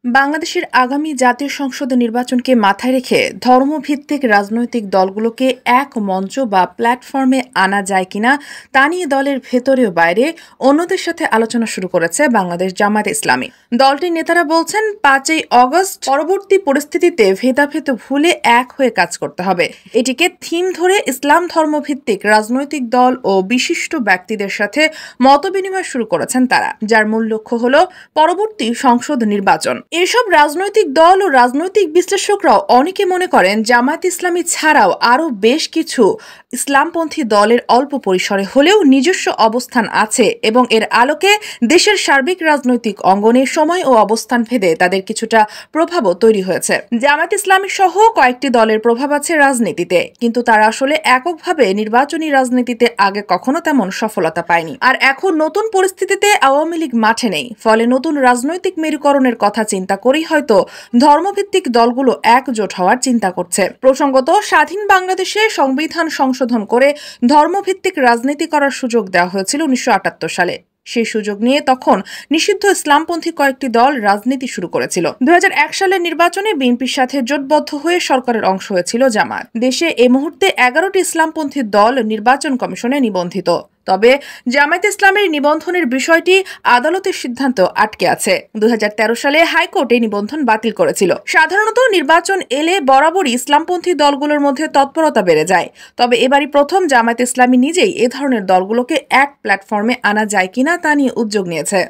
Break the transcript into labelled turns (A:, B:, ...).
A: বাংলাদেশের আগামী জাতীয় সংসদ নির্বাচনকে মাথায় রেখে ধর্মভিত্তিক রাজনৈতিক দলগুলোকে এক মঞ্চ বা প্ল্যাটফর্মে আনা যায় কিনা তা নিয়ে দলের ভেতরে ও বাইরে অন্যদের সাথে আলোচনা শুরু করেছে বাংলাদেশ জামায়াত ইসলামী। দলটির নেতারা বলছেন, ৫ই অগস্ট পরবর্তী পরিস্থিতিতে ভেদাভেদ ভুলে এক হয়ে কাজ করতে হবে। এটিকে থিম ধরে ইসলাম ধর্মভিত্তিক রাজনৈতিক দল ও বিশিষ্ট ব্যক্তিদের সাথে মতবিনিময় শুরু করেছেন তারা, যার মূল লক্ষ্য হল পরবর্তী সংসদ নির্বাচন। এসব রাজনৈতিক দল ও রাজনৈতিক বিশ্লেষকরাও অনেকে মনে করেন, জামায়াত ইসলামী ছাড়াও আরও বেশ কিছু ইসলামপন্থী দলের অল্প পরিসরে হলেও নিজস্ব অবস্থান আছে এবং এর আলোকে দেশের সার্বিক রাজনৈতিক অঙ্গনে সময় ও অবস্থান ভেদে তাদের কিছুটা প্রভাবও তৈরি হয়েছে। জামায়াত ইসলামী সহ কয়েকটি দলের প্রভাব আছে রাজনীতিতে, কিন্তু তারা আসলে এককভাবে নির্বাচনী রাজনীতিতে আগে কখনো তেমন সফলতা পায়নি। আর এখন নতুন পরিস্থিতিতে আওয়ামী লীগ মাঠে নেই, ফলে নতুন রাজনৈতিক মেরুকরণের কথা চিন্তা করেই হয়তো ধর্মভিত্তিক দলগুলো একজোট হওয়ার চিন্তা করছে। প্রসঙ্গত, স্বাধীন বাংলাদেশে সংবিধান সংশোধন করে ধর্মভিত্তিক রাজনীতি করার সুযোগ দেওয়া হয়েছিল ১৯৭৮ সালে। সেই সুযোগ নিয়ে তখন নিষিদ্ধ ইসলামপন্থী কয়েকটি দল রাজনীতি শুরু করেছিল। ২০০১ সালের নির্বাচনে বিএনপির সাথে জোটবদ্ধ হয়ে সরকারের অংশ হয়েছিল জামায়াত। দেশে এ মুহূর্তে ১১টি ইসলামপন্থী দল নির্বাচন কমিশনে নিবন্ধিত। তবে জামায়াত ইসলামের নিবন্ধনের বিষয়টি আদালতের সিদ্ধান্ত আটকে আছে। ২০১৩ সালে হাইকোর্ট এই নিবন্ধন বাতিল করেছিল। সাধারণত নির্বাচন এলে বরাবরই ইসলামপন্থী দলগুলোর মধ্যে তৎপরতা বেড়ে যায়। তবে এবারই প্রথম জামায়াত ইসলামী নিজেই এ ধরনের দলগুলোকে এক প্ল্যাটফর্মে আনা যায় কিনা তা নিয়ে উদ্যোগ নিয়েছে।